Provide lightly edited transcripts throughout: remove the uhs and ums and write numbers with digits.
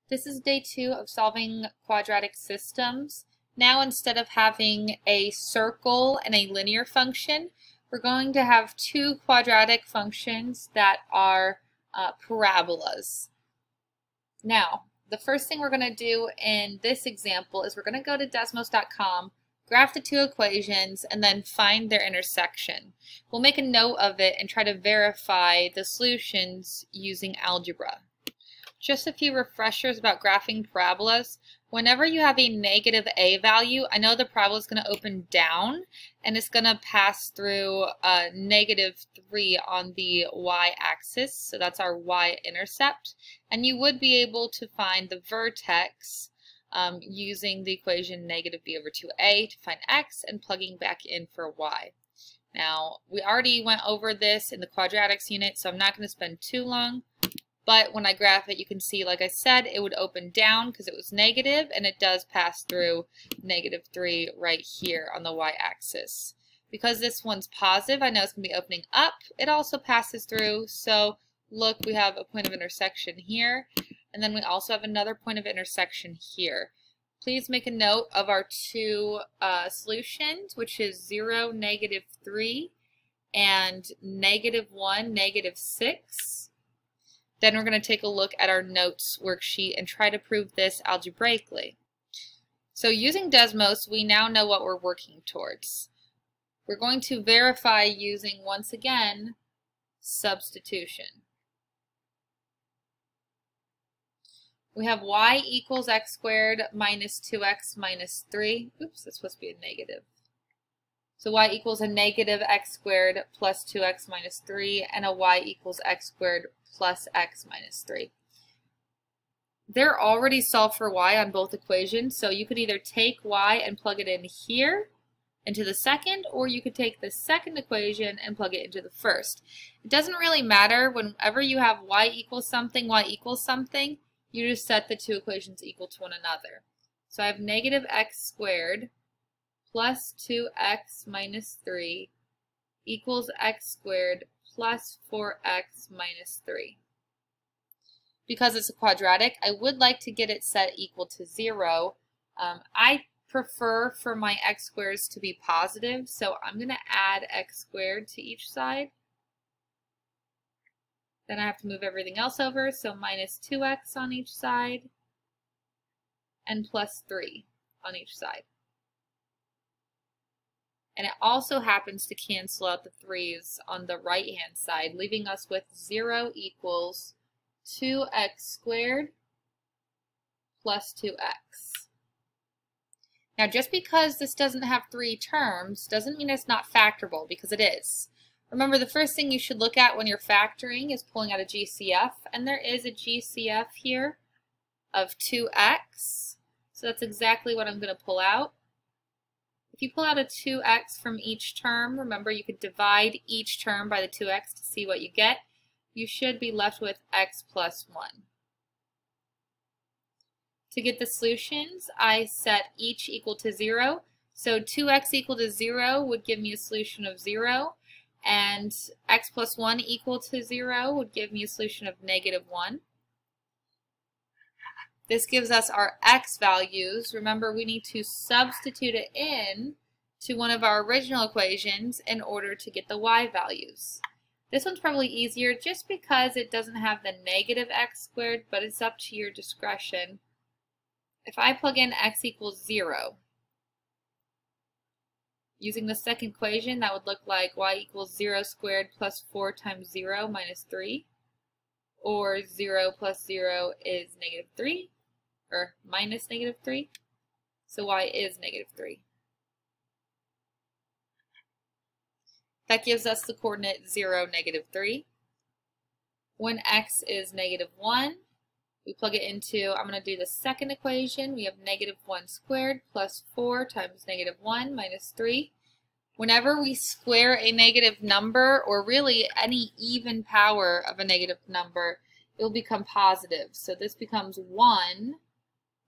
This is day 2 of solving quadratic systems. Now instead of having a circle and a linear function, we're going to have two quadratic functions that are parabolas. Now, the first thing we're going to do in this example is we're going to go to Desmos.com, graph the two equations, and then find their intersection. We'll make a note of it and try to verify the solutions using algebra. Just a few refreshers about graphing parabolas. Whenever you have a negative a value, I know the parabola is going to open down and it's going to pass through -3 on the y-axis, so that's our y-intercept. And you would be able to find the vertex using the equation -b/2a to find x and plugging back in for y. Now, we already went over this in the quadratics unit, so I'm not going to spend too long. But when I graph it, you can see, like I said, it would open down because it was negative, and it does pass through -3 right here on the y-axis. Because this one's positive, I know it's going to be opening up. It also passes through, so look, we have a point of intersection here, and then we also have another point of intersection here. Please make a note of our two solutions, which is 0, -3, and -1, -6. Then we're going to take a look at our notes worksheet and try to prove this algebraically. So using Desmos, we now know what we're working towards. We're going to verify using, once again, substitution. We have y equals x squared minus 2x minus 3. Oops, that's supposed to be a negative. So y equals a negative x squared plus 2x minus 3, and a y equals x squared plus x minus 3. They're already solved for y on both equations, so you could either take y and plug it in here into the second, or you could take the second equation and plug it into the first. It doesn't really matter. Whenever you have y equals something, you just set the two equations equal to one another. So I have negative x squared plus 2x minus 3 equals x squared plus 4x minus 3. Because it's a quadratic, I would like to get it set equal to 0. I prefer for my x squares to be positive, so I'm going to add x squared to each side. Then I have to move everything else over, so minus 2x on each side and plus 3 on each side. And it also happens to cancel out the 3's on the right-hand side, leaving us with 0 equals 2x squared plus 2x. Now, just because this doesn't have 3 terms doesn't mean it's not factorable, because it is. Remember, the first thing you should look at when you're factoring is pulling out a GCF, and there is a GCF here of 2x. So that's exactly what I'm going to pull out. If you pull out a 2x from each term, remember you could divide each term by the 2x to see what you get. You should be left with x plus 1. To get the solutions, I set each equal to 0. So 2x equal to 0 would give me a solution of 0, and x plus 1 equal to 0 would give me a solution of -1. This gives us our x values. Remember, we need to substitute it in to one of our original equations in order to get the y values. This one's probably easier just because it doesn't have the negative x squared, but it's up to your discretion. If I plug in x equals 0, using the second equation, that would look like y equals 0 squared plus 4 times 0 minus 3, or 0 plus 0 is -3. Or minus -3, so y is -3. That gives us the coordinate 0, -3. When x is -1, we plug it into, I'm going to do the second equation. We have -1 squared plus 4 times -1 minus 3. Whenever we square a negative number, or really any even power of a negative number, it will become positive. So this becomes 1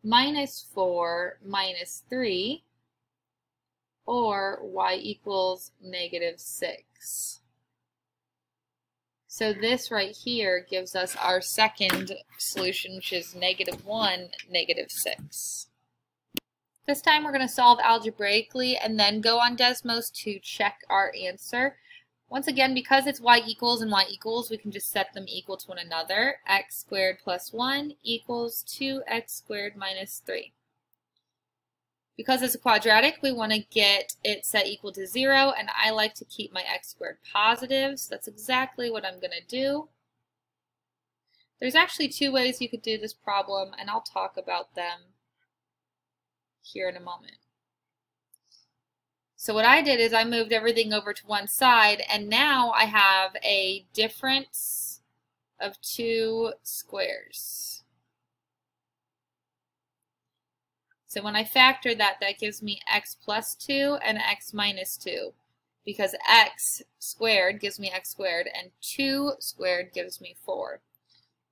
minus 4 minus 3, or y equals -6. So this right here gives us our second solution, which is -1, -6. This time we're going to solve algebraically and then go on Desmos to check our answer. Once again, because it's y equals and y equals, we can just set them equal to one another. X squared plus 1 equals 2x squared minus 3. Because it's a quadratic, we want to get it set equal to 0, and I like to keep my x squared positive, so that's exactly what I'm going to do. There's actually two ways you could do this problem, and I'll talk about them here in a moment. So what I did is I moved everything over to one side, and now I have a difference of 2 squares. So when I factor that, that gives me x plus 2 and x minus 2, because x squared gives me x squared and 2 squared gives me 4,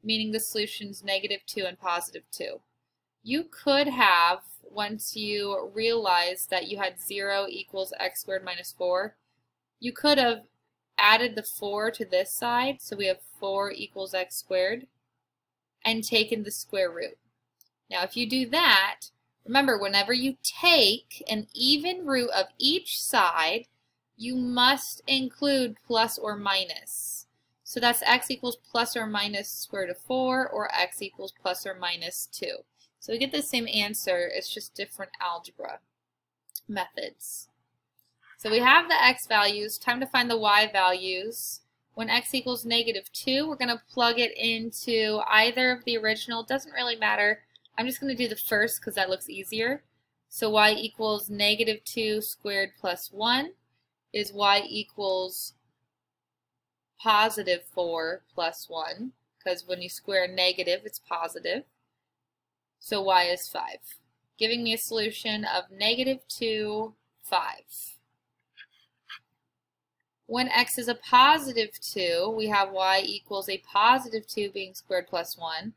meaning the solution's -2 and +2. You could have, once you realized that you had 0 equals x squared minus 4, you could have added the 4 to this side, so we have 4 equals x squared, and taken the square root. Now if you do that, remember, whenever you take an even root of each side, you must include plus or minus. So that's x equals plus or minus square root of 4, or x equals plus or minus 2. So we get the same answer, it's just different algebra methods. So we have the x values, time to find the y values. When x equals -2, we're going to plug it into either of the original, doesn't really matter. I'm just going to do the first because that looks easier. So y equals -2 squared plus 1 is y equals +4 plus 1, because when you square negative, it's positive. So y is 5, giving me a solution of -2, 5. When x is a +2, we have y equals a +2 being squared plus 1,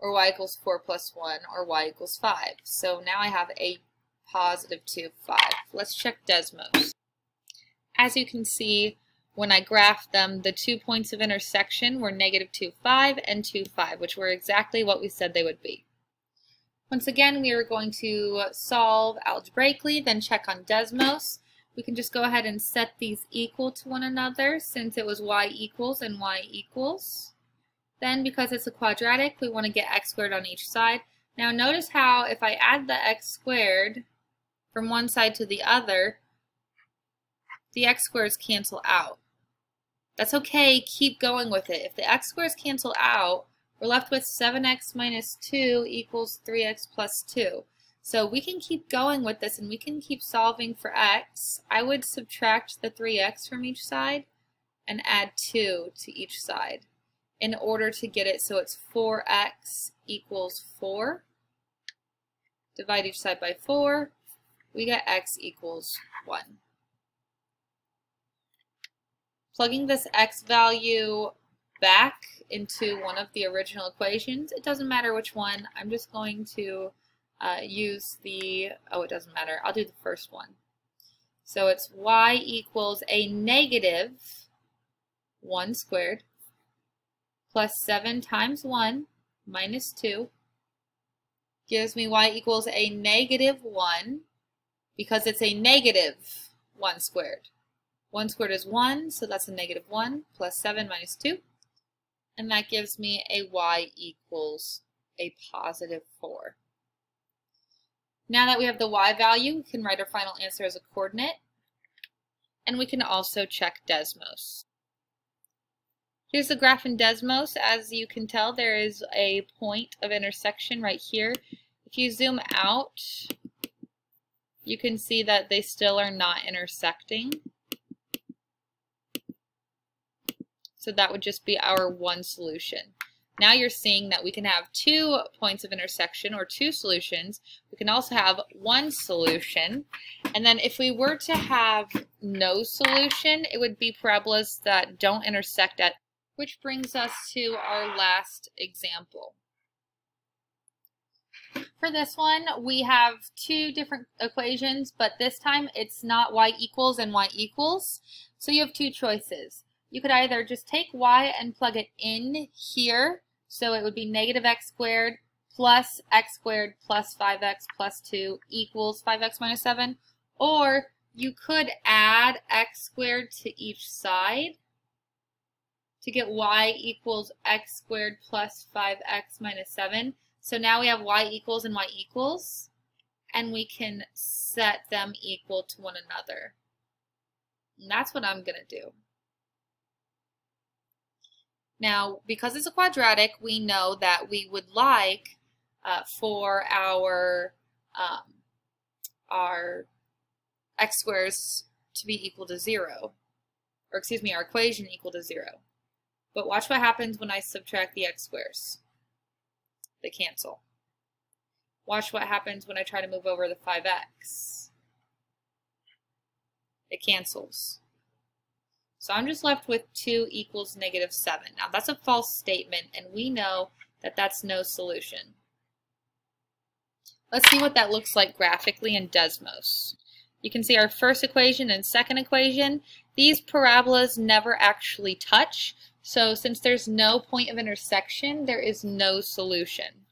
or y equals 4 plus 1, or y equals 5. So now I have a +2, 5. Let's check Desmos. As you can see, when I graphed them, the 2 points of intersection were -2, 5 and 2, 5, which were exactly what we said they would be. Once again, we are going to solve algebraically, then check on Desmos. We can just go ahead and set these equal to one another since it was y equals and y equals. Then, because it's a quadratic, we want to get x squared on each side. Now notice how if I add the x squared from one side to the other, the x squares cancel out. That's okay, keep going with it. If the x squares cancel out, we're left with 7x minus 2 equals 3x plus 2. So we can keep going with this and we can keep solving for x. I would subtract the 3x from each side and add 2 to each side in order to get it so it's 4x equals 4. Divide each side by 4, we get x equals 1. Plugging this x value back into one of the original equations, it doesn't matter which one, I'm just going to use the, it doesn't matter, I'll do the first one. So it's y equals a -1 squared plus 7 times 1 minus 2 gives me y equals a -1 because it's a -1 squared. 1 squared is 1, so that's a -1 plus 7 minus 2. And that gives me a y equals a +4. Now that we have the y value, we can write our final answer as a coordinate. And we can also check Desmos. Here's the graph in Desmos. As you can tell, there is a point of intersection right here. If you zoom out, you can see that they still are not intersecting. So that would just be our one solution. Now you're seeing that we can have 2 points of intersection or 2 solutions. We can also have one solution. And then if we were to have no solution, it would be parabolas that don't intersect at, which brings us to our last example. For this one, we have 2 different equations, but this time it's not y equals and y equals. So you have 2 choices. you could either just take y and plug it in here, so it would be negative x squared plus x squared plus 5x plus 2 equals 5x minus 7, or you could add x squared to each side to get y equals x squared plus 5x minus 7. So now we have y equals and y equals, and we can set them equal to one another. And that's what I'm going to do. Now, because it's a quadratic, we know that we would like for our x squares to be equal to 0, or excuse me, our equation equal to 0. But watch what happens when I subtract the x squares. They cancel. Watch what happens when I try to move over the 5x. It cancels. So I'm just left with 2 equals negative 7. Now that's a false statement, and we know that that's no solution. Let's see what that looks like graphically in Desmos. You can see our first equation and second equation. These parabolas never actually touch, so since there's no point of intersection, there is no solution.